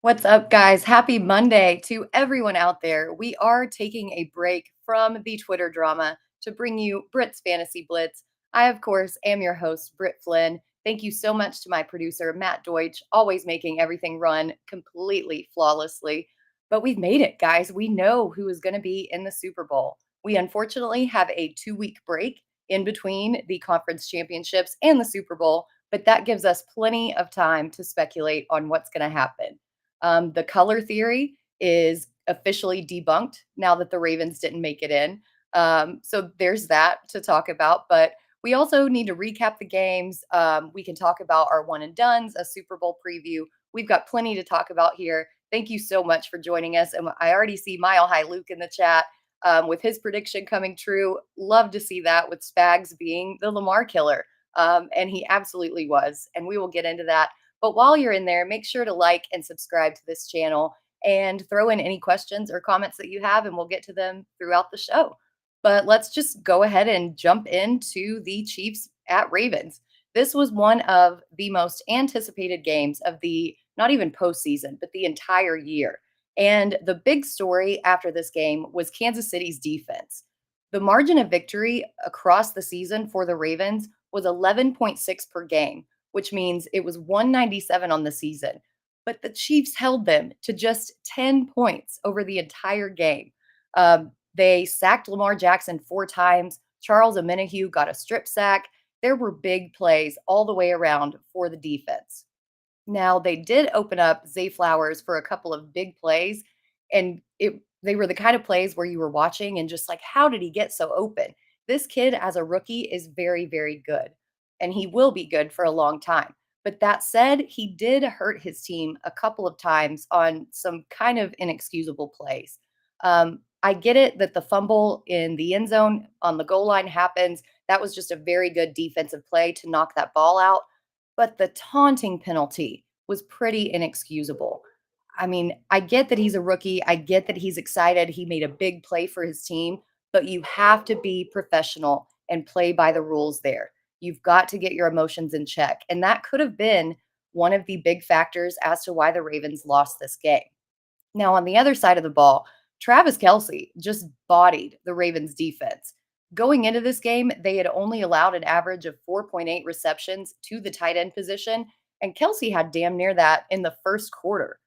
What's up, guys? Happy Monday to everyone out there. We are taking a break from the Twitter drama to bring you Britt's Fantasy Blitz. I, of course, am your host, Britt Flinn. Thank you so much to my producer, Matt Deutsch, always making everything run completely flawlessly. But we've made it, guys. We know who is going to be in the Super Bowl. We unfortunately have a 2 week break in between the conference championships and the Super Bowl, but that gives us plenty of time to speculate on what's going to happen. The color theory is officially debunked now that the Ravens didn't make it in. So there's that to talk about. But we also need to recap the games. We can talk about our one and dones, a Super Bowl preview. We've got plenty to talk about here. Thank you so much for joining us. And I already see Mile High Luke in the chat with his prediction coming true. Love to see that with Spags being the Lamar killer. And he absolutely was. And we will get into that. But while you're in there, make sure to like and subscribe to this channel and throw in any questions or comments that you have, and we'll get to them throughout the show. But let's just go ahead and jump into the Chiefs at Ravens. This was one of the most anticipated games of the not even postseason, but the entire year. And the big story after this game was Kansas City's defense. The margin of victory across the season for the Ravens was 11.6 per game, which means it was 197 on the season. But the Chiefs held them to just 10 points over the entire game. They sacked Lamar Jackson 4 times. Charles Omenihu got a strip sack. There were big plays all the way around for the defense. Now, they did open up Zay Flowers for a couple of big plays, and they were the kind of plays where you were watching and just like, how did he get so open? This kid, as a rookie, is very, very good, and he will be good for a long time. But that said, he did hurt his team a couple of times on some kind of inexcusable plays. I get it that the fumble in the end zone on the goal line happens. That was just a very good defensive play to knock that ball out. But the taunting penalty was pretty inexcusable. I mean, I get that he's a rookie. I get that he's excited. He made a big play for his team, but you have to be professional and play by the rules there. You've got to get your emotions in check. And that could have been one of the big factors as to why the Ravens lost this game. Now, on the other side of the ball, Travis Kelce just bodied the Ravens defense. Going into this game, they had only allowed an average of 4.8 receptions to the tight end position, and Kelce had damn near that in the first quarter.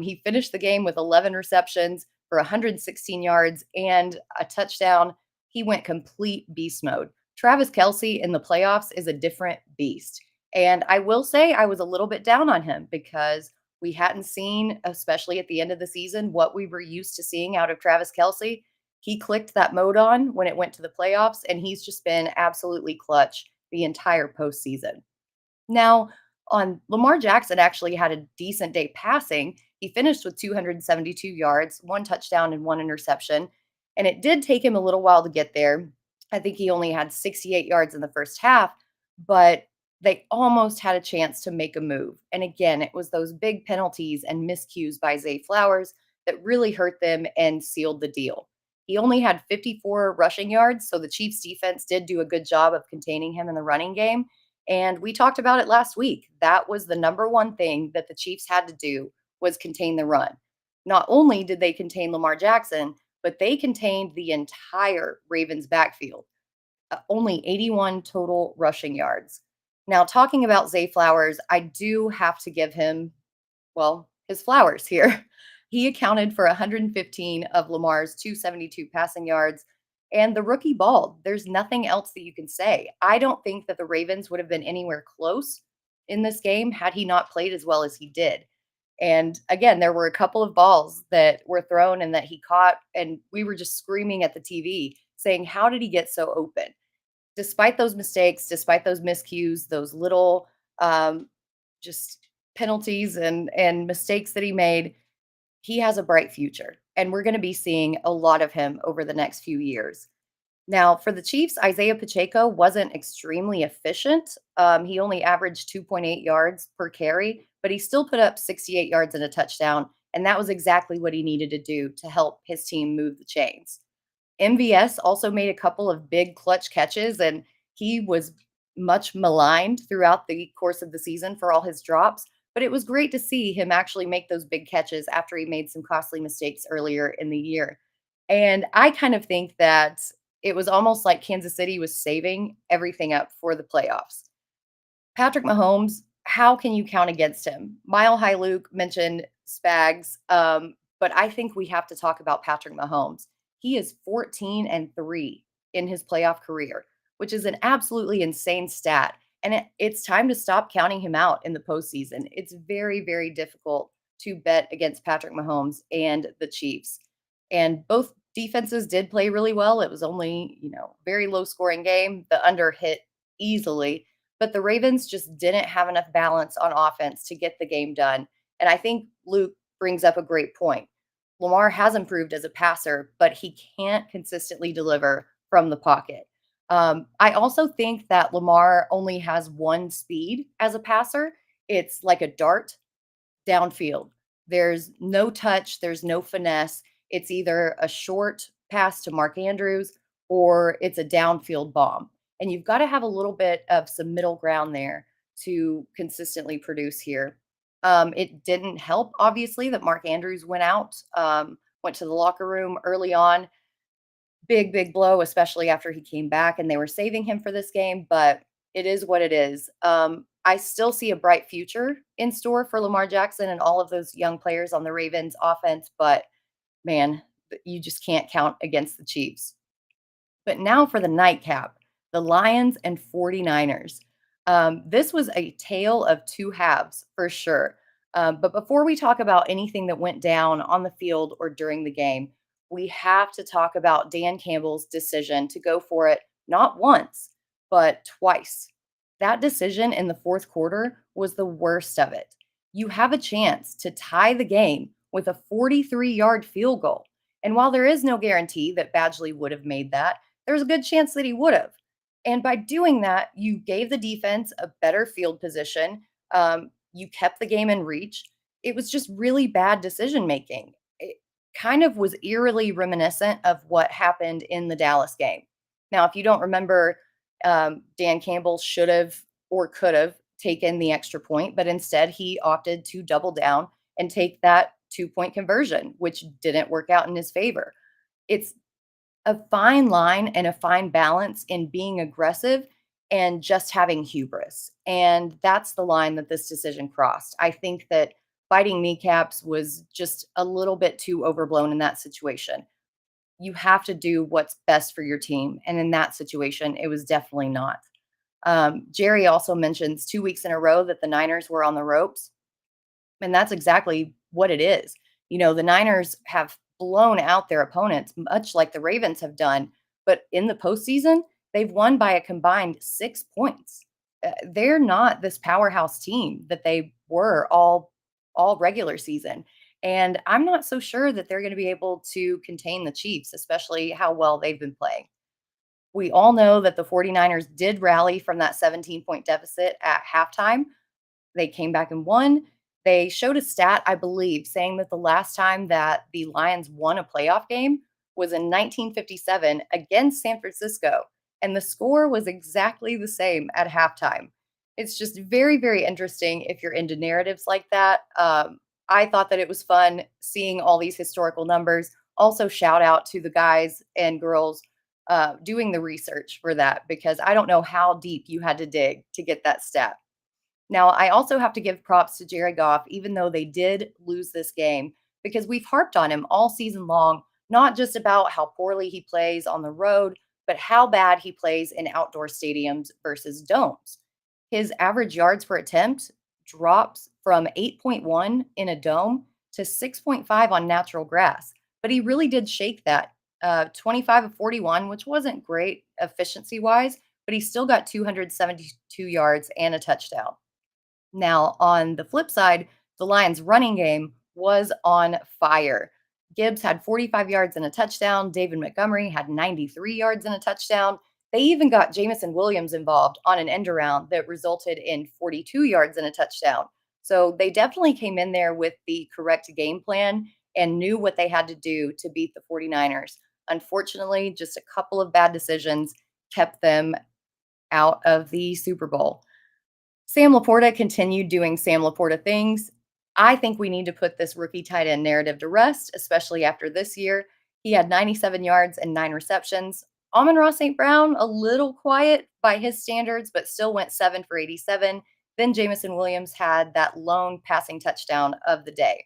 He finished the game with 11 receptions for 116 yards and a touchdown. He went complete beast mode. Travis Kelce in the playoffs is a different beast. And I will say I was a little bit down on him because we hadn't seen, especially at the end of the season, what we were used to seeing out of Travis Kelce. He clicked that mode on when it went to the playoffs, and he's just been absolutely clutch the entire postseason. Now, on Lamar Jackson actually had a decent day passing. He finished with 272 yards, one touchdown, and one interception. And it did take him a little while to get there. I think he only had 68 yards in the first half, but they almost had a chance to make a move. And again, it was those big penalties and miscues by Zay Flowers that really hurt them and sealed the deal. He only had 54 rushing yards, so the Chiefs defense did do a good job of containing him in the running game. And we talked about it last week. That was the number one thing that the Chiefs had to do was contain the run. Not only did they contain Lamar Jackson, but they contained the entire Ravens backfield. Only 81 total rushing yards. Now, talking about Zay Flowers, I do have to give him, well, his flowers here. He accounted for 115 of Lamar's 272 passing yards, and the rookie balled. There's nothing else that you can say. I don't think that the Ravens would have been anywhere close in this game had he not played as well as he did. And again, there were a couple of balls that were thrown and that he caught, and we were just screaming at the TV saying, how did he get so open? Despite those mistakes, despite those miscues, those little just penalties and mistakes that he made, he has a bright future. And we're going to be seeing a lot of him over the next few years. Now, for the Chiefs, Isaiah Pacheco wasn't extremely efficient. He only averaged 2.8 yards per carry, but he still put up 68 yards and a touchdown. And that was exactly what he needed to do to help his team move the chains. MVS also made a couple of big clutch catches, and he was much maligned throughout the course of the season for all his drops. But it was great to see him actually make those big catches after he made some costly mistakes earlier in the year. And I kind of think that it was almost like Kansas City was saving everything up for the playoffs. Patrick Mahomes, how can you count against him? Mile High Luke mentioned Spags, but I think we have to talk about Patrick Mahomes. He is 14-3 in his playoff career, which is an absolutely insane stat. And it's time to stop counting him out in the postseason. It's very, very difficult to bet against Patrick Mahomes and the Chiefs. And both defenses did play really well. It was only, very low scoring game. The under hit easily, but the Ravens just didn't have enough balance on offense to get the game done. And I think Luke brings up a great point. Lamar has improved as a passer, but he can't consistently deliver from the pocket. I also think that Lamar only has one speed as a passer. It's like a dart downfield. There's no touch, there's no finesse. It's either a short pass to Mark Andrews or it's a downfield bomb. And you've got to have a little bit of some middle ground there to consistently produce here. It didn't help, obviously, that Mark Andrews went out, went to the locker room early on. Big, big blow, especially after he came back and they were saving him for this game, but it is what it is. I still see a bright future in store for Lamar Jackson and all of those young players on the Ravens offense, but man, you just can't count against the Chiefs. But now for the nightcap, the Lions and 49ers. This was a tale of two halves for sure. But before we talk about anything that went down on the field or during the game, we have to talk about Dan Campbell's decision to go for it not once, but twice. That decision in the fourth quarter was the worst of it. You have a chance to tie the game with a 43-yard field goal. And while there is no guarantee that Badgley would have made that, there's a good chance that he would have. And by doing that, you gave the defense a better field position. You kept the game in reach. It was just really bad decision making. It kind of was eerily reminiscent of what happened in the Dallas game. Now, if you don't remember, Dan Campbell should have or could have taken the extra point, but instead he opted to double down and take that 2-point conversion, which didn't work out in his favor. It's a fine line and a fine balance in being aggressive and just having hubris. And that's the line that this decision crossed. I think that biting kneecaps was just a little bit too overblown in that situation. You have to do what's best for your team. And in that situation, it was definitely not. Jerry also mentions 2 weeks in a row that the Niners were on the ropes. And that's exactly what it is. The Niners have blown out their opponents, much like the Ravens have done. But in the postseason, they've won by a combined 6 points. They're not this powerhouse team that they were all regular season. And I'm not so sure that they're going to be able to contain the Chiefs, especially how well they've been playing. We all know that the 49ers did rally from that 17-point deficit at halftime. They came back and won. They showed a stat, I believe, saying that the last time that the Lions won a playoff game was in 1957 against San Francisco, and the score was exactly the same at halftime. It's just very, very interesting if you're into narratives like that. I thought that it was fun seeing all these historical numbers. Also, shout out to the guys and girls doing the research for that because I don't know how deep you had to dig to get that stat. Now, I also have to give props to Jared Goff, even though they did lose this game, because we've harped on him all season long, not just about how poorly he plays on the road, but how bad he plays in outdoor stadiums versus domes. His average yards per attempt drops from 8.1 in a dome to 6.5 on natural grass. But he really did shake that 25 of 41, which wasn't great efficiency wise, but he still got 272 yards and a touchdown. Now, on the flip side, the Lions' running game was on fire. Gibbs had 45 yards and a touchdown. David Montgomery had 93 yards and a touchdown. They even got Jamison Williams involved on an end around that resulted in 42 yards and a touchdown. So they definitely came in there with the correct game plan and knew what they had to do to beat the 49ers. Unfortunately, just a couple of bad decisions kept them out of the Super Bowl. Sam Laporta continued doing Sam Laporta things. I think we need to put this rookie tight end narrative to rest, especially after this year. He had 97 yards and 9 receptions. Amon-Ra St. Brown, a little quiet by his standards, but still went 7 for 87. Then Jamison Williams had that lone passing touchdown of the day.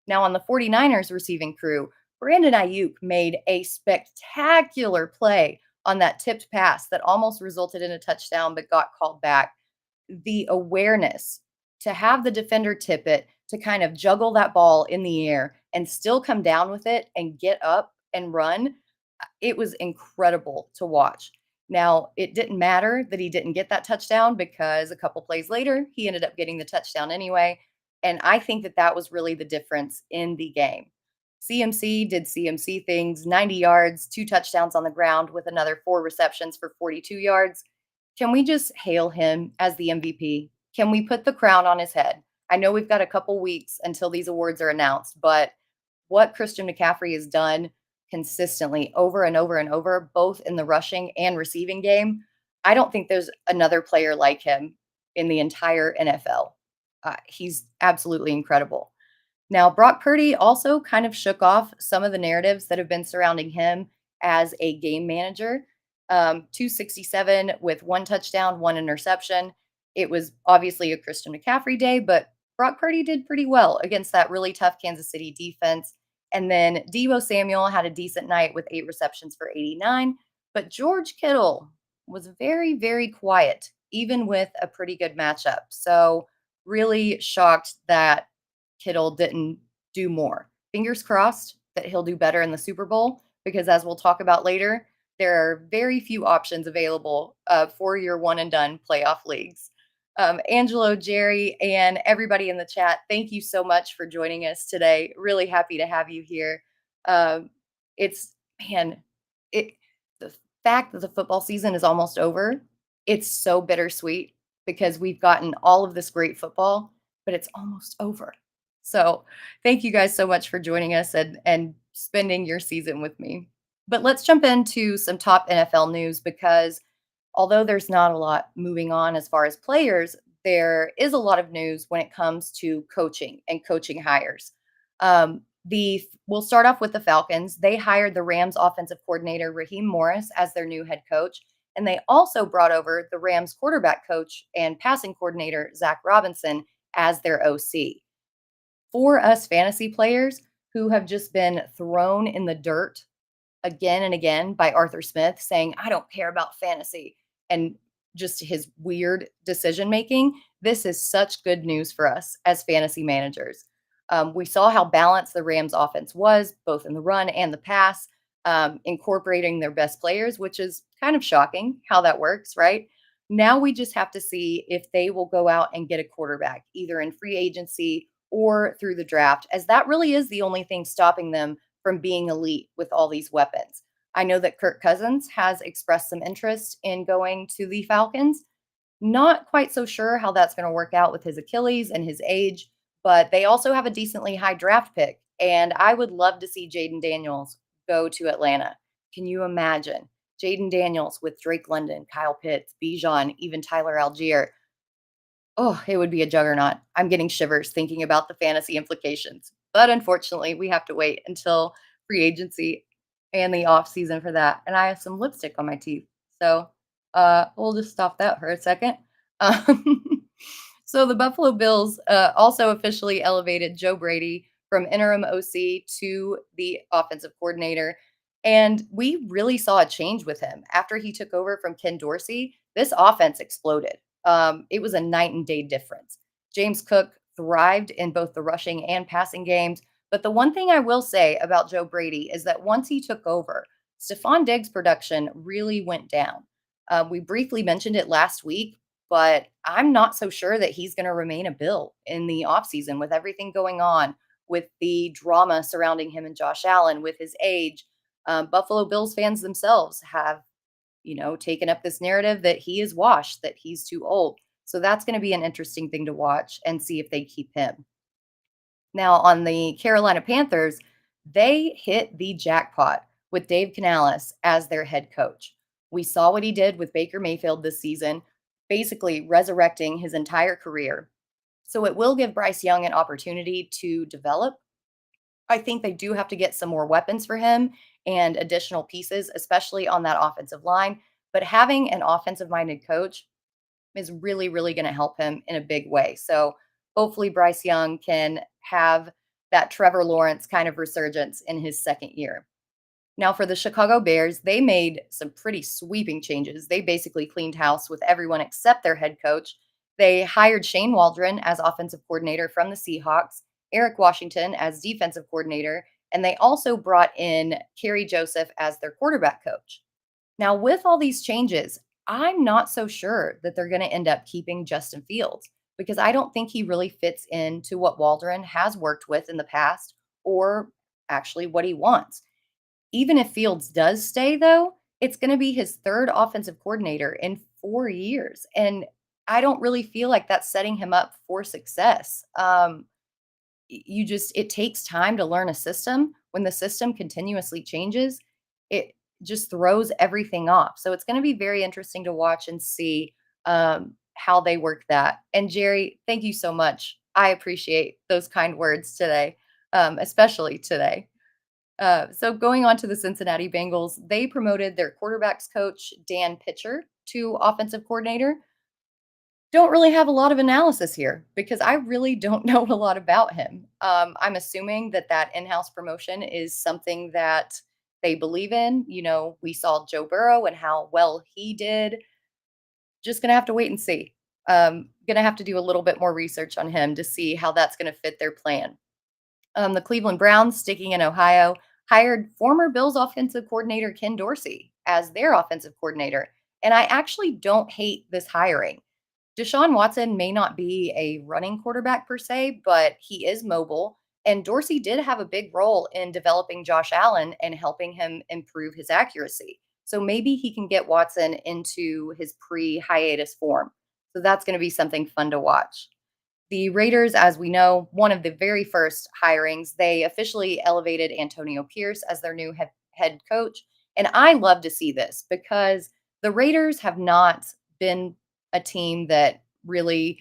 Now, on the 49ers receiving crew, Brandon Ayuk made a spectacular play on that tipped pass that almost resulted in a touchdown but got called back. The awareness to have the defender tip it, to kind of juggle that ball in the air and still come down with it and get up and run, it was incredible to watch. Now, it didn't matter that he didn't get that touchdown because a couple plays later, he ended up getting the touchdown anyway. And I think that that was really the difference in the game. CMC did CMC things, 90 yards, 2 touchdowns on the ground with another 4 receptions for 42 yards. Can we just hail him as the MVP? Can we put the crown on his head? I know we've got a couple weeks until these awards are announced, but what Christian McCaffrey has done consistently over and over and over, both in the rushing and receiving game, I don't think there's another player like him in the entire NFL. He's absolutely incredible. Now, Brock Purdy also kind of shook off some of the narratives that have been surrounding him as a game manager. 267 with 1 touchdown, 1 interception. It was obviously a Christian McCaffrey day, but Brock Purdy did pretty well against that really tough Kansas City defense. And then Debo Samuel had a decent night with 8 receptions for 89. But George Kittle was very, very quiet, even with a pretty good matchup. So, really shocked that Kittle didn't do more. Fingers crossed that he'll do better in the Super Bowl because, as we'll talk about later, there are very few options available for your one and done playoff leagues. Angelo, Jerry, and everybody in the chat, thank you so much for joining us today. Really happy to have you here. Um, it's, man, it the fact that the football season is almost over, it's so bittersweet because we've gotten all of this great football, but it's almost over. So thank you guys so much for joining us and spending your season with me. But let's jump into some top NFL news because although there's not a lot moving on as far as players, there is a lot of news when it comes to coaching and coaching hires. We'll start off with the Falcons. They hired the Rams offensive coordinator Raheem Morris as their new head coach, and they also brought over the Rams quarterback coach and passing coordinator Zach Robinson as their OC. For us fantasy players who have just been thrown in the dirt again and again by Arthur Smith saying, I don't care about fantasy, and just his weird decision making, this is such good news for us as fantasy managers. We saw how balanced the Rams offense was, both in the run and the pass, incorporating their best players, which is kind of shocking how that works, right? Now we just have to see if they will go out and get a quarterback, either in free agency or through the draft, as that really is the only thing stopping them from being elite with all these weapons. I know that Kirk Cousins has expressed some interest in going to the Falcons. Not quite so sure how that's going to work out with his Achilles and his age, but they also have a decently high draft pick. And I would love to see Jaden Daniels go to Atlanta. Can you imagine? Jaden Daniels with Drake London, Kyle Pitts, Bijan, even Tyler Algier. Oh, it would be a juggernaut. I'm getting shivers thinking about the fantasy implications. But unfortunately, we have to wait until free agency and the off season for that. And I have some lipstick on my teeth. So we'll just stop that for a second. Um, so the Buffalo Bills also officially elevated Joe Brady from interim OC to the offensive coordinator. And we really saw a change with him. After he took over from Ken Dorsey, this offense exploded. It was a night and day difference. James Cook thrived in both the rushing and passing games. But the one thing I will say about Joe Brady is that once he took over, Stephon Diggs' production really went down. We briefly mentioned it last week, but I'm not so sure that he's going to remain a Bill in the offseason with everything going on, with the drama surrounding him and Josh Allen, with his age. Buffalo Bills fans themselves have taken up this narrative that he is washed, that he's too old. So that's going to be an interesting thing to watch and see if they keep him. Now, on the Carolina Panthers, they hit the jackpot with Dave Canales as their head coach. We saw what he did with Baker Mayfield this season. basically resurrecting his entire career. So it will give Bryce Young an opportunity to develop. I think they do have to get some more weapons for him and additional pieces, especially on that offensive line. But having an offensive minded coach is really, really going to help him in a big way. So hopefully Bryce Young can have that Trevor Lawrence kind of resurgence in his second year. Now, for the Chicago Bears, they made some pretty sweeping changes. They basically cleaned house with everyone except their head coach. They hired Shane Waldron as offensive coordinator from the Seahawks, Eric Washington as defensive coordinator, and they also brought in Kerry Joseph as their quarterback coach. Now, with all these changes, I'm not so sure that they're going to end up keeping Justin Fields because I don't think he really fits into what Waldron has worked with in the past or actually what he wants. Even if Fields does stay, though, it's going to be his third offensive coordinator in 4 years. And I don't really feel like that's setting him up for success. You just, it takes time to learn a system. When the system continuously changes, it just throws everything off. So it's going to be very interesting to watch and see how they work that. And Jerry, thank you so much. I appreciate those kind words today, especially today. So going on to the Cincinnati Bengals, they promoted their quarterbacks coach, Dan Pitcher, to offensive coordinator. Don't really have a lot of analysis here because I really don't know a lot about him. I'm assuming that that in-house promotion is something that they believe in. You know, we saw Joe Burrow and how well he did. Just gonna have to wait and see. Gonna have to do a little bit more research on him to see how that's gonna fit their plan. The Cleveland Browns, sticking in Ohio, hired former Bills offensive coordinator Ken Dorsey as their offensive coordinator. And I actually don't hate this hiring. Deshaun Watson may not be a running quarterback per se, but he is mobile. And Dorsey did have a big role in developing Josh Allen and helping him improve his accuracy. So maybe he can get Watson into his pre hiatus form. So that's going to be something fun to watch. The Raiders, as we know, one of the very first hirings, they officially elevated Antonio Pierce as their new head coach. And I love to see this because the Raiders have not been a team that really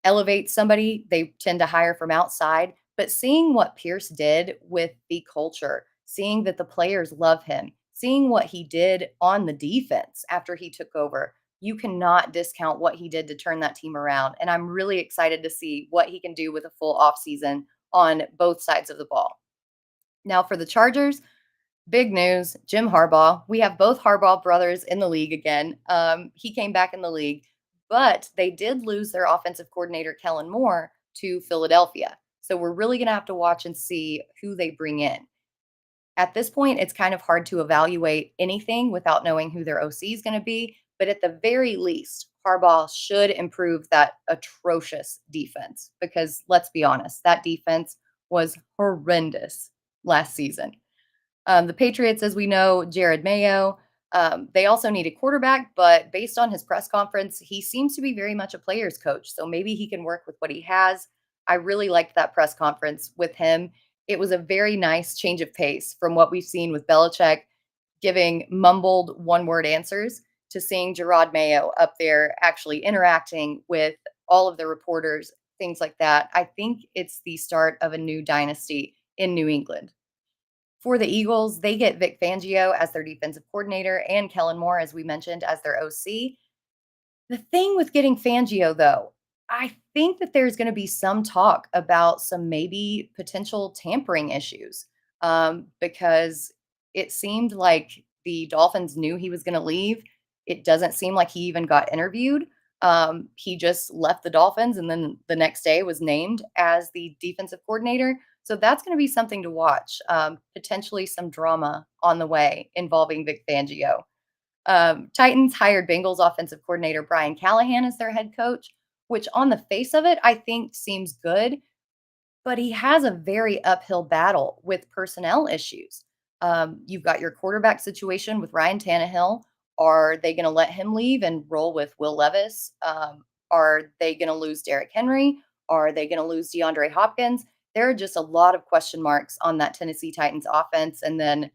elevates somebody. They tend to hire from outside. But seeing what Pierce did with the culture, seeing that the players love him, seeing what he did on the defense after he took over, you cannot discount what he did to turn that team around. And I'm really excited to see what he can do with a full offseason on both sides of the ball. Now, for the Chargers, big news, Jim Harbaugh. We have both Harbaugh brothers in the league again. He came back in the league, but they did lose their offensive coordinator, Kellen Moore, to Philadelphia. So we're really going to have to watch and see who they bring in. At this point, it's kind of hard to evaluate anything without knowing who their OC is going to be. But at the very least, Harbaugh should improve that atrocious defense because let's be honest, that defense was horrendous last season. The Patriots, as we know, Jared Mayo, they also need a quarterback, but based on his press conference, he seems to be very much a player's coach. So maybe he can work with what he has. I really liked that press conference with him. It was a very nice change of pace from what we've seen with Belichick giving mumbled one word answers to seeing Gerard Mayo up there actually interacting with all of the reporters, things like that. I think it's the start of a new dynasty in New England. For the Eagles, they get Vic Fangio as their defensive coordinator and Kellen Moore, as we mentioned, as their OC. The thing with getting Fangio, though, I think that there's going to be some talk about some maybe potential tampering issues because it seemed like the Dolphins knew he was going to leave. It doesn't seem like he even got interviewed. He just left the Dolphins and then the next day was named as the defensive coordinator. So that's going to be something to watch. Potentially some drama on the way involving Vic Fangio. Titans hired Bengals offensive coordinator Brian Callahan as their head coach, which on the face of it, I think seems good, but he has a very uphill battle with personnel issues. You've got your quarterback situation with Ryan Tannehill. Are they going to let him leave and roll with Will Levis? Are they going to lose Derrick Henry? Are they going to lose DeAndre Hopkins? There are just a lot of question marks on that Tennessee Titans offense. And then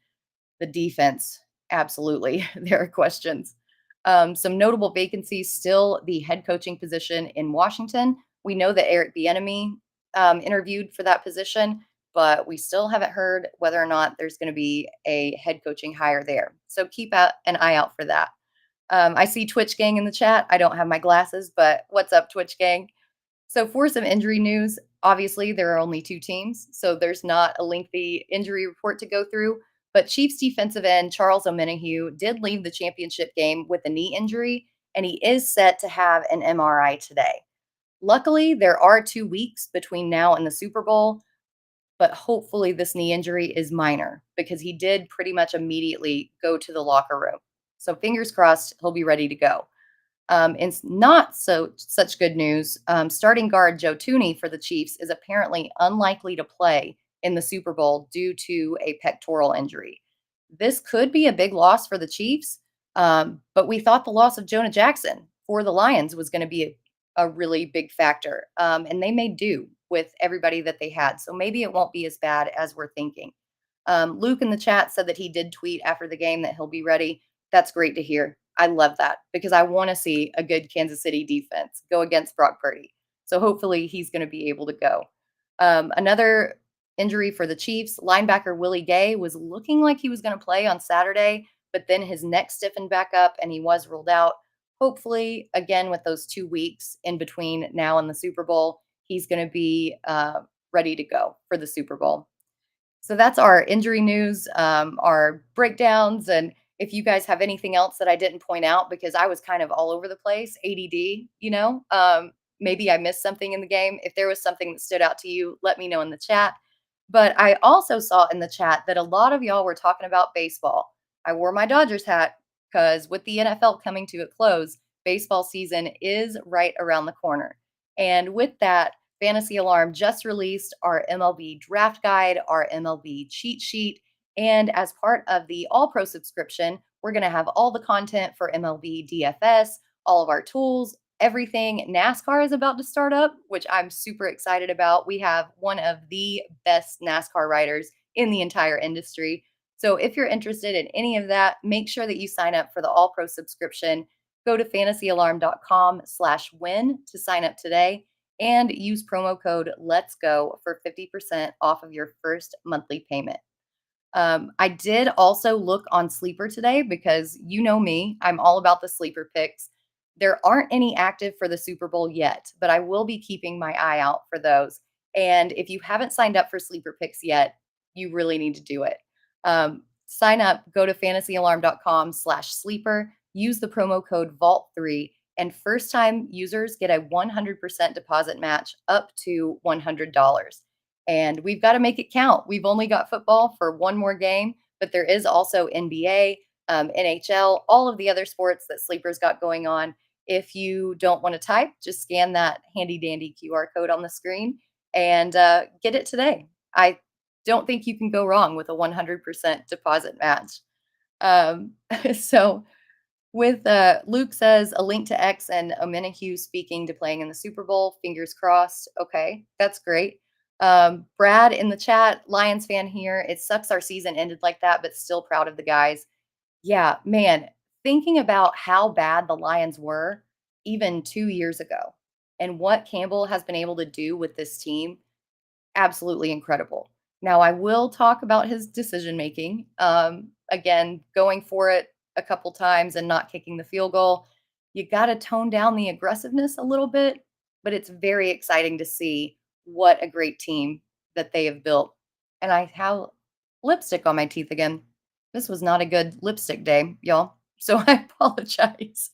the defense, absolutely, there are questions. Some notable vacancies still the head coaching position in Washington. We know that Eric Bieniemy interviewed for that position, but we still haven't heard whether or not there's going to be a head coaching hire there. So keep an eye out for that. I see Twitch Gang in the chat. I don't have my glasses, but what's up, Twitch Gang? So for some injury news, obviously there are only two teams, so there's not a lengthy injury report to go through. But Chiefs defensive end Charles Omenihu did leave the championship game with a knee injury, and he is set to have an MRI today. Luckily, there are 2 weeks between now and the Super Bowl, but hopefully this knee injury is minor because he did pretty much immediately go to the locker room. So fingers crossed he'll be ready to go. It's not such good news. Starting guard Joe Tooney for the Chiefs is apparently unlikely to play in the Super Bowl due to a pectoral injury. This could be a big loss for the Chiefs, but we thought the loss of Jonah Jackson for the Lions was going to be a really big factor, and they made do with everybody that they had. So maybe it won't be as bad as we're thinking. Luke in the chat said that he did tweet after the game that he'll be ready. That's great to hear. I love that because I want to see a good Kansas City defense go against Brock Purdy. So hopefully he's going to be able to go. Another injury for the Chiefs, linebacker Willie Gay was looking like he was going to play on Saturday, but then his neck stiffened back up and he was ruled out. Hopefully, again, with those 2 weeks in between now and the Super Bowl, he's going to be ready to go for the Super Bowl. So that's our injury news, our breakdowns, and if you guys have anything else that I didn't point out because I was kind of all over the place, ADD, maybe I missed something in the game. If there was something that stood out to you, let me know in the chat. But I also saw in the chat that a lot of y'all were talking about baseball. I wore my Dodgers hat because with the NFL coming to a close, baseball season is right around the corner. And with that, Fantasy Alarm just released our MLB draft guide, our MLB cheat sheet, and as part of the All Pro subscription, we're going to have all the content for MLB DFS, all of our tools, everything. NASCAR is about to start up, which I'm super excited about. We have one of the best NASCAR riders in the entire industry. So if you're interested in any of that, make sure that you sign up for the All Pro subscription. Go to fantasyalarm.com/win to sign up today and use promo code Let's Go for 50% off of your first monthly payment. I did also look on Sleeper today because you know me, I'm all about the sleeper picks. There aren't any active for the Super Bowl yet, but I will be keeping my eye out for those. And if you haven't signed up for sleeper picks yet, you really need to do it. Sign up, go to fantasyalarm.com/sleeper, use the promo code Vault3, and first time users get a 100% deposit match up to $100. And we've got to make it count. We've only got football for one more game, but there is also NBA, NHL, all of the other sports that Sleeper's got going on. If you don't want to type, just scan that handy dandy QR code on the screen and get it today. I don't think you can go wrong with a 100% deposit match. Um, so with Luke says a link to X and Omenihu speaking to playing in the Super Bowl. Fingers crossed. Okay, that's great. Brad in the chat, Lions fan here. It sucks our season ended like that, but still proud of the guys. Yeah, man, thinking about how bad the Lions were even 2 years ago and what Campbell has been able to do with this team, absolutely incredible. Now, I will talk about his decision making. Again, going for it a couple times and not kicking the field goal. You got to tone down the aggressiveness a little bit, but it's very exciting to see what a great team that they have built. And I have lipstick on my teeth again. This was not a good lipstick day, y'all. So I apologize.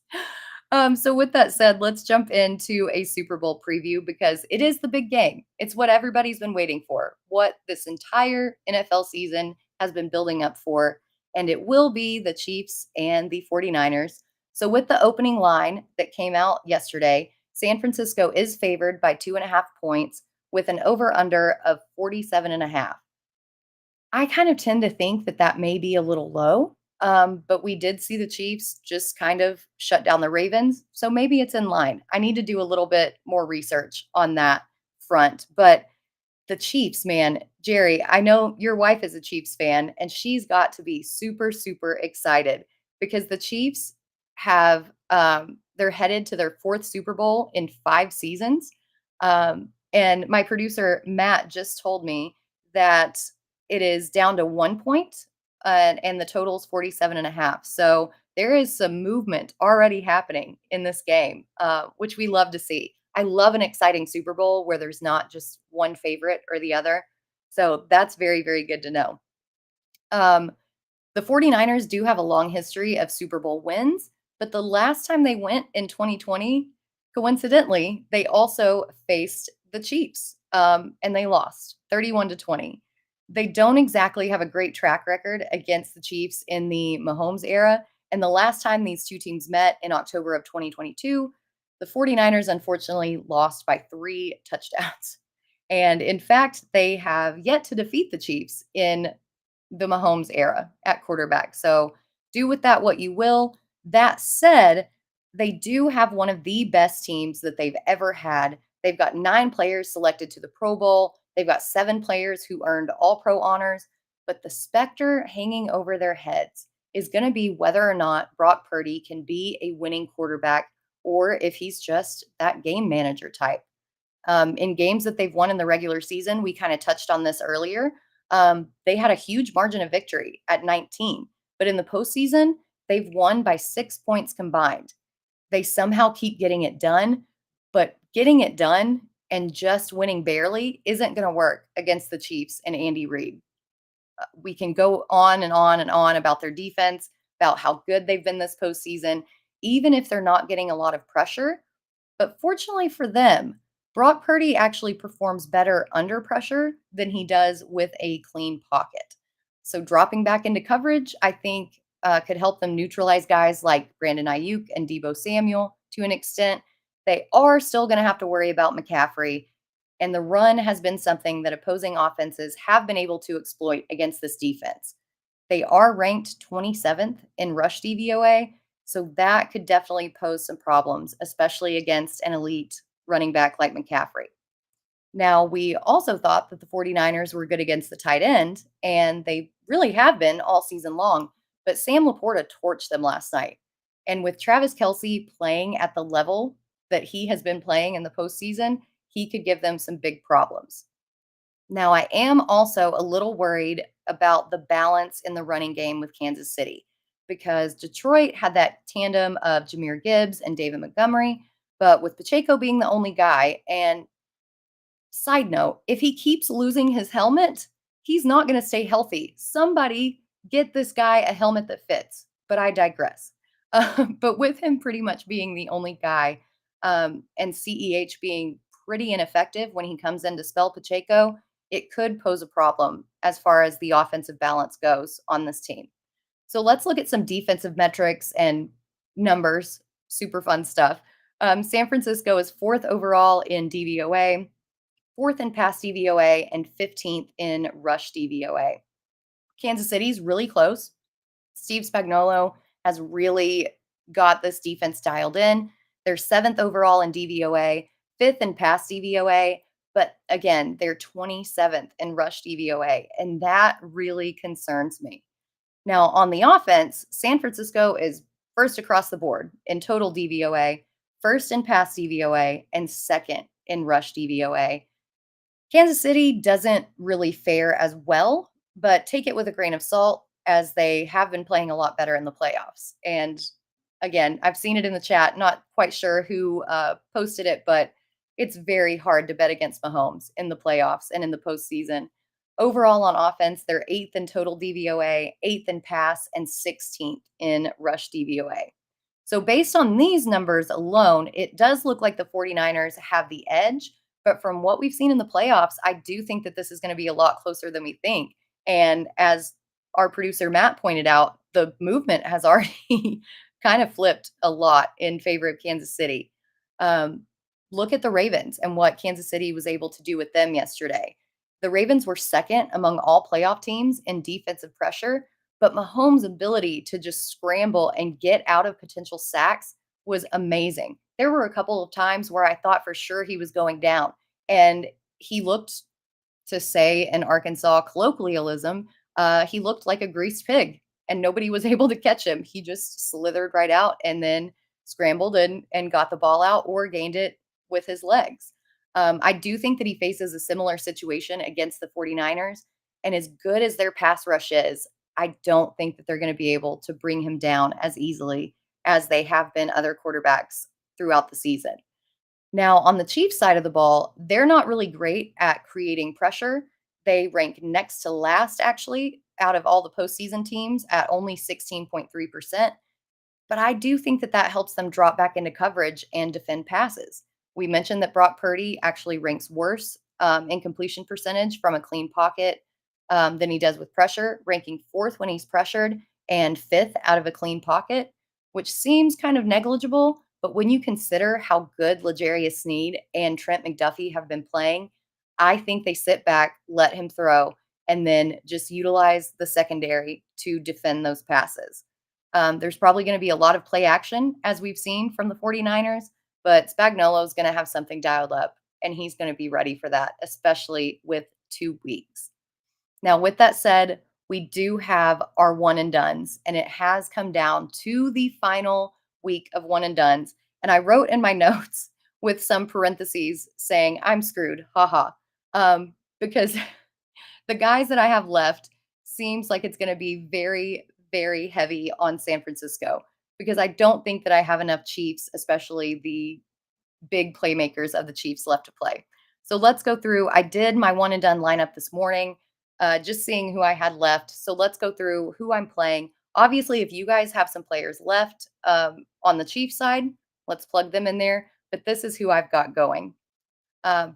So with that said, let's jump into a Super Bowl preview because it is the big game. It's what everybody's been waiting for, what this entire NFL season has been building up for, and it will be the Chiefs and the 49ers. So with the opening line that came out yesterday, San Francisco is favored by 2.5 points with an over-under of 47.5. I kind of tend to think that that may be a little low, but we did see the Chiefs just kind of shut down the Ravens. So maybe it's in line. I need to do a little bit more research on that front. But the Chiefs, man, Jerry, I know your wife is a Chiefs fan, and she's got to be super, super excited because the Chiefs they're headed to their fourth Super Bowl in 5 seasons. And my producer Matt just told me that it is down to 1 point, and the total is 47 and a half. So there is some movement already happening in this game, which we love to see. I love an exciting Super Bowl where there's not just one favorite or the other. So that's very, very good to know. Um, the 49ers do have a long history of Super Bowl wins, but the last time they went in 2020, coincidentally, they also faced the Chiefs, and they lost 31-20. They don't exactly have a great track record against the Chiefs in the Mahomes era. And the last time these two teams met in October of 2022, the 49ers unfortunately lost by 3 touchdowns. And in fact, they have yet to defeat the Chiefs in the Mahomes era at quarterback. So do with that what you will. That said, they do have one of the best teams that they've ever had. They've got 9 players selected to the Pro Bowl. They've got 7 players who earned all pro honors. But the specter hanging over their heads is going to be whether or not Brock Purdy can be a winning quarterback or if he's just that game manager type. In games that they've won in the regular season, we kind of touched on this earlier. They had a huge margin of victory at 19, but in the postseason, they've won by 6 points combined. They somehow keep getting it done, but getting it done and just winning barely isn't going to work against the Chiefs and Andy Reid. We can go on and on and on about their defense, about how good they've been this postseason, even if they're not getting a lot of pressure. But fortunately for them, Brock Purdy actually performs better under pressure than he does with a clean pocket. So dropping back into coverage, I think, could help them neutralize guys like Brandon Ayuk and Debo Samuel to an extent. They are still going to have to worry about McCaffrey, and the run has been something that opposing offenses have been able to exploit against this defense. They are ranked 27th in rush DVOA, so that could definitely pose some problems, especially against an elite running back like McCaffrey. Now, we also thought that the 49ers were good against the tight end, and they really have been all season long. But Sam Laporta torched them last night. And with Travis Kelce playing at the level that he has been playing in the postseason, he could give them some big problems. Now, I am also a little worried about the balance in the running game with Kansas City because Detroit had that tandem of Jameer Gibbs and David Montgomery, but with Pacheco being the only guy, and side note, if he keeps losing his helmet, he's not going to stay healthy. Somebody get this guy a helmet that fits, but I digress. But with him pretty much being the only guy, and CEH being pretty ineffective when he comes in to spell Pacheco, it could pose a problem as far as the offensive balance goes on this team. So let's look at some defensive metrics and numbers, super fun stuff. San Francisco is fourth overall in DVOA, fourth in pass DVOA, and 15th in rush DVOA. Kansas City's really close. Steve Spagnuolo has really got this defense dialed in. They're seventh overall in DVOA, fifth in pass DVOA, but again, they're 27th in rush DVOA, and that really concerns me. Now, on the offense, San Francisco is first across the board in total DVOA, first in pass DVOA, and second in rush DVOA. Kansas City doesn't really fare as well, but take it with a grain of salt as they have been playing a lot better in the playoffs. And again, I've seen it in the chat, not quite sure who posted it, but it's very hard to bet against Mahomes in the playoffs and in the postseason. Overall on offense, they're eighth in total DVOA, eighth in pass, and 16th in rush DVOA. So based on these numbers alone, it does look like the 49ers have the edge. But from what we've seen in the playoffs, I do think that this is going to be a lot closer than we think. And as our producer Matt pointed out, the movement has already kind of flipped a lot in favor of Kansas City. Look at the Ravens and what Kansas City was able to do with them yesterday. The Ravens were second among all playoff teams in defensive pressure, but Mahomes' ability to just scramble and get out of potential sacks was amazing. There were a couple of times where I thought for sure he was going down, and he looked, to say an Arkansas colloquialism, he looked like a greased pig. and nobody was able to catch him. He just slithered right out and then scrambled and got the ball out or gained it with his legs. I do think that he faces a similar situation against the 49ers. And as good as their pass rush is, I don't think that they're going to be able to bring him down as easily as they have been other quarterbacks throughout the season. Now, on the Chiefs side of the ball, they're not really great at creating pressure. They rank next to last, actually, out of all the postseason teams at only 16.3%. But I do think that that helps them drop back into coverage and defend passes. We mentioned that Brock Purdy actually ranks worse in completion percentage from a clean pocket than he does with pressure, ranking fourth when he's pressured and fifth out of a clean pocket, which seems kind of negligible. But when you consider how good L'Jarius Sneed and Trent McDuffie have been playing, I think they sit back, let him throw, and then just utilize the secondary to defend those passes. There's probably going to be a lot of play action, as we've seen from the 49ers, but Spagnuolo is going to have something dialed up, and he's going to be ready for that, especially with 2 weeks. Now, with that said, we do have our one and dones, and it has come down to the final week of one and dones. And I wrote in my notes with some parentheses saying, I'm screwed, haha, because the guys that I have left seems like it's going to be very, very heavy on San Francisco because I don't think that I have enough Chiefs, especially the big playmakers of the Chiefs left to play. So let's go through. I did my one and done lineup this morning, just seeing who I had left. So let's go through who I'm playing. Obviously, if you guys have some players left on the Chiefs side, let's plug them in there. But this is who I've got going.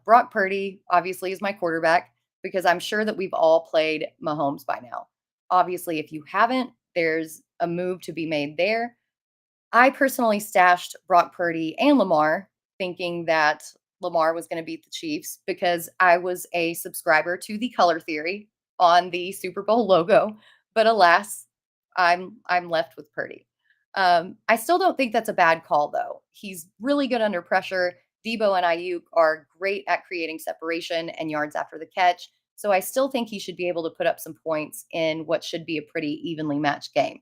Brock Purdy, obviously, is my quarterback because I'm sure that we've all played Mahomes by now. Obviously, if you haven't, there's a move to be made there. I personally stashed Brock Purdy and Lamar, thinking that Lamar was going to beat the Chiefs because I was a subscriber to the color theory on the Super Bowl logo. But alas, I'm left with Purdy. I still don't think that's a bad call, though. He's really good under pressure. Debo and Ayuk are great at creating separation and yards after the catch. So I still think he should be able to put up some points in what should be a pretty evenly matched game.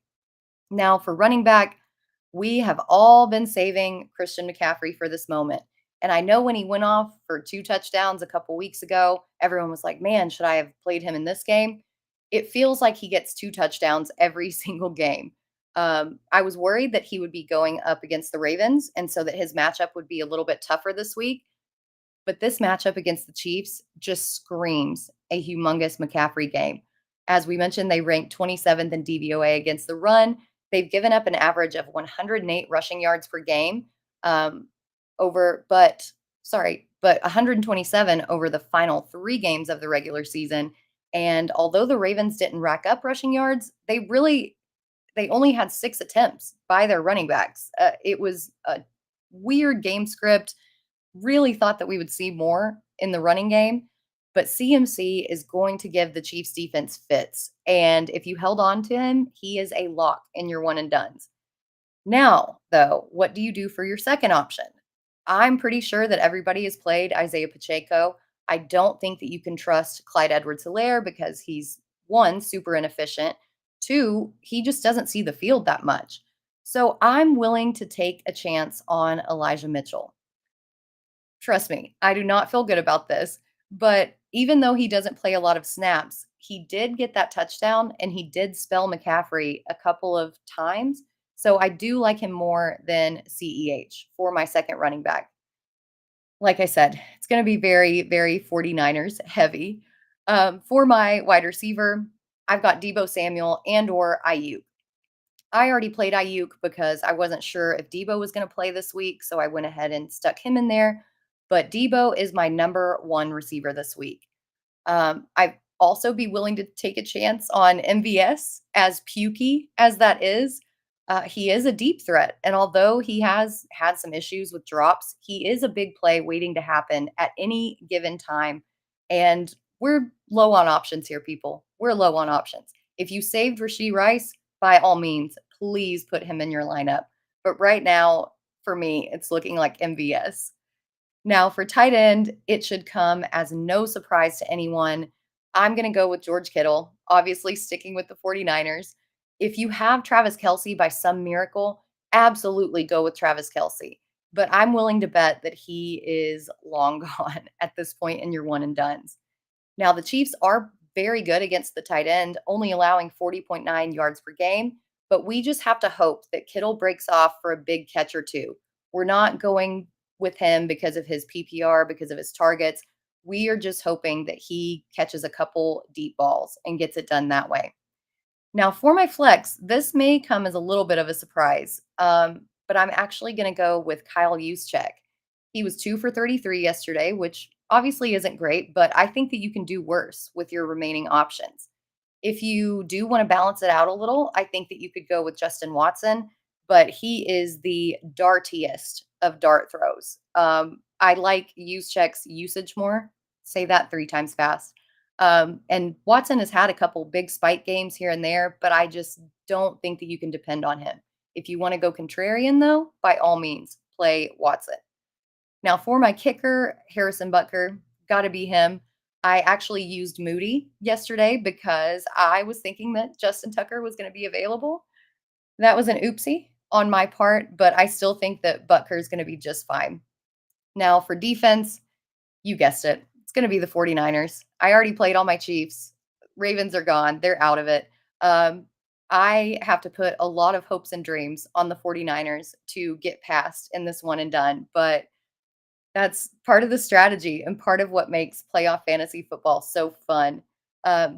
Now, for running back, we have all been saving Christian McCaffrey for this moment. And I know when he went off for 2 touchdowns a couple weeks ago, everyone was like, man, should I have played him in this game? It feels like he gets 2 touchdowns every single game. I was worried that he would be going up against the Ravens, and so that his matchup would be a little bit tougher this week. But this matchup against the Chiefs just screams a humongous McCaffrey game. As we mentioned, they ranked 27th in DVOA against the run. They've given up an average of 108 rushing yards per game but 127 over the final 3 games of the regular season. And although the Ravens didn't rack up rushing yards, they only had 6 attempts by their running backs. It was a weird game script. Really thought that we would see more in the running game, but CMC is going to give the Chiefs defense fits. And if you held on to him, he is a lock in your one and dones. Now, though, what do you do for your second option? I'm pretty sure that everybody has played Isaiah Pacheco. I don't think that you can trust Clyde Edwards-Helaire because he's, one, super inefficient. Two, he just doesn't see the field that much. So I'm willing to take a chance on Elijah Mitchell. Trust me, I do not feel good about this, but even though he doesn't play a lot of snaps, he did get that touchdown and he did spell McCaffrey a couple of times. So I do like him more than CEH for my second running back. Like I said, it's going to be very, very 49ers heavy. For my wide receiver, I've got Debo Samuel and or Ayuk. I already played Ayuk because I wasn't sure if Debo was going to play this week, so I went ahead and stuck him in there. But Debo is my number one receiver this week. I'd also be willing to take a chance on MVS, as pukey as that is. He is a deep threat, and although he has had some issues with drops, he is a big play waiting to happen at any given time. And we're low on options here, people. We're low on options. If you saved Rashee Rice, by all means, please put him in your lineup. But right now, for me, it's looking like MVS. Now, for tight end, it should come as no surprise to anyone. I'm going to go with George Kittle, obviously sticking with the 49ers. If you have Travis Kelce by some miracle, absolutely go with Travis Kelce. But I'm willing to bet that he is long gone at this point in your one and dones. Now, the Chiefs are very good against the tight end, only allowing 40.9 yards per game, but we just have to hope that Kittle breaks off for a big catch or two. We're not going with him because of his PPR, because of his targets. We are just hoping that he catches a couple deep balls and gets it done that way. Now, for my flex, this may come as a little bit of a surprise, but I'm actually going to go with Kyle Juszczyk. He was 2 for 33 yesterday, which obviously isn't great, but I think that you can do worse with your remaining options. If you do want to balance it out a little, I think that you could go with Justin Watson, but he is the dartiest of dart throws. I like Juszczyk's usage more. Say that 3 times fast. And Watson has had a couple big spike games here and there, but I just don't think that you can depend on him. If you want to go contrarian, though, by all means, play Watson. Now, for my kicker, Harrison Butker, got to be him. I actually used Moody yesterday because I was thinking that Justin Tucker was going to be available. That was an oopsie on my part, but I still think that Butker is going to be just fine. Now, for defense, you guessed it. It's going to be the 49ers. I already played all my Chiefs. Ravens are gone. They're out of it. Um, I have to put a lot of hopes and dreams on the 49ers to get past in this one and done, but that's part of the strategy and part of what makes playoff fantasy football so fun.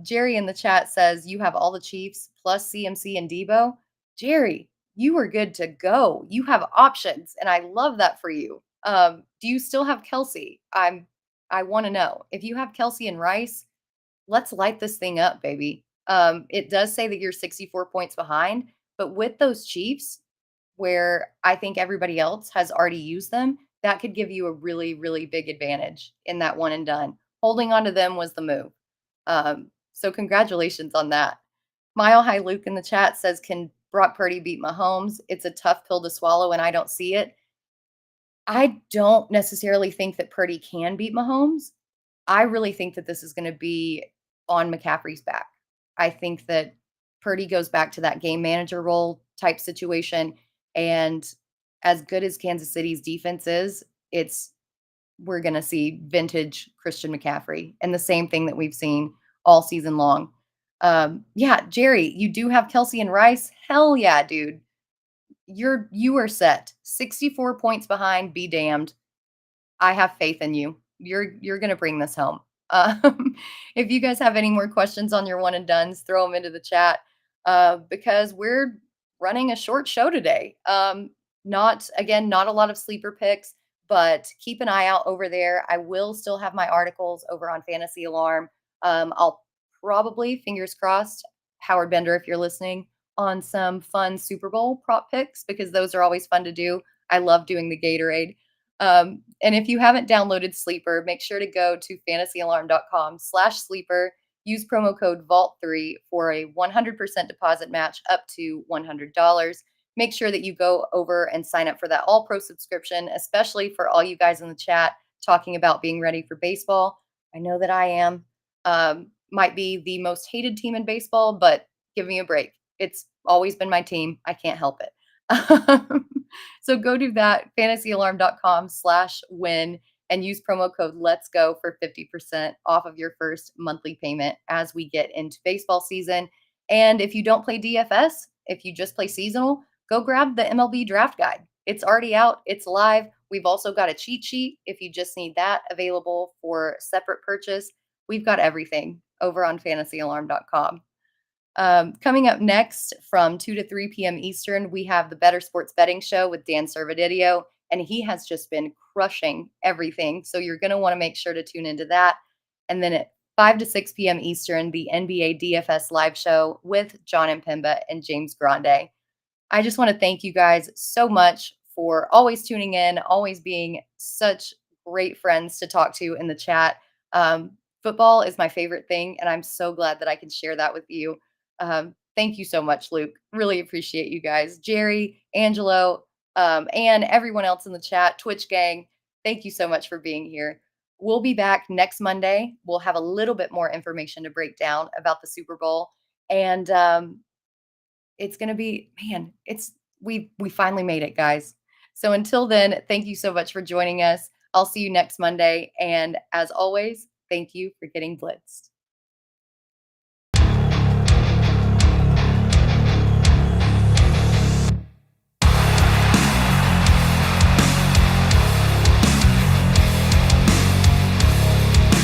Jerry in the chat says you have all the Chiefs plus CMC and Debo. Jerry, you are good to go. You have options, and I love that for you. Do you still have Kelsey? I want to know if you have Kelsey and Rice. Let's light this thing up, baby. It does say that you're 64 points behind, but with those Chiefs, where I think everybody else has already used them, that could give you a really, really big advantage in that one and done. Holding on to them was the move. So congratulations on that. Mile High Luke in the chat says, can Brock Purdy beat Mahomes? It's a tough pill to swallow, and I don't see it. I don't necessarily think that Purdy can beat Mahomes. I really think that this is going to be on McCaffrey's back. I think that Purdy goes back to that game manager role type situation. And as good as Kansas City's defense is, it's we're going to see vintage Christian McCaffrey and the same thing that we've seen all season long. Yeah, Jerry, you do have Kelsey and Rice. Hell yeah, dude. You are set. 64 points behind, be damned. I have faith in you. You're gonna bring this home. If you guys have any more questions on your one and dones, throw them into the chat because we're running a short show today. Not a lot of sleeper picks, but keep an eye out over there. I will still have my articles over on Fantasy Alarm. I'll probably, fingers crossed, Howard Bender, if you're listening, on some fun Super Bowl prop picks because those are always fun to do. I love doing the Gatorade. And if you haven't downloaded Sleeper, make sure to go to fantasyalarm.com/sleeper. Use promo code VAULT3 for a 100% deposit match up to $100. Make sure that you go over and sign up for that All Pro subscription, especially for all you guys in the chat talking about being ready for baseball. I know that I am. Might be the most hated team in baseball, but give me a break. It's always been my team. I can't help it. So go do that, fantasyalarm.com/win, and use promo code Let's Go for 50% off of your first monthly payment as we get into baseball season. And if you don't play DFS, if you just play seasonal, go grab the MLB draft guide. It's already out, it's live. We've also got a cheat sheet if you just need that available for separate purchase. We've got everything over on fantasyalarm.com. Coming up next from 2 to 3 p.m. Eastern, we have the Better Sports Betting Show with Dan Servadidio, and he has just been crushing everything. So you're going to want to make sure to tune into that. And then at 5 to 6 p.m. Eastern, the NBA DFS live show with John Impemba and James Grande. I just want to thank you guys so much for always tuning in, always being such great friends to talk to in the chat. Football is my favorite thing, and I'm so glad that I can share that with you. Thank you so much, Luke. Really appreciate you guys. Jerry, Angelo, and everyone else in the chat, Twitch gang, thank you so much for being here. We'll be back next Monday. We'll have a little bit more information to break down about the Super Bowl. And It's gonna be man, we finally made it, guys. So until then, thank you so much for joining us. I'll see you next Monday, and as always, thank you for getting blitzed.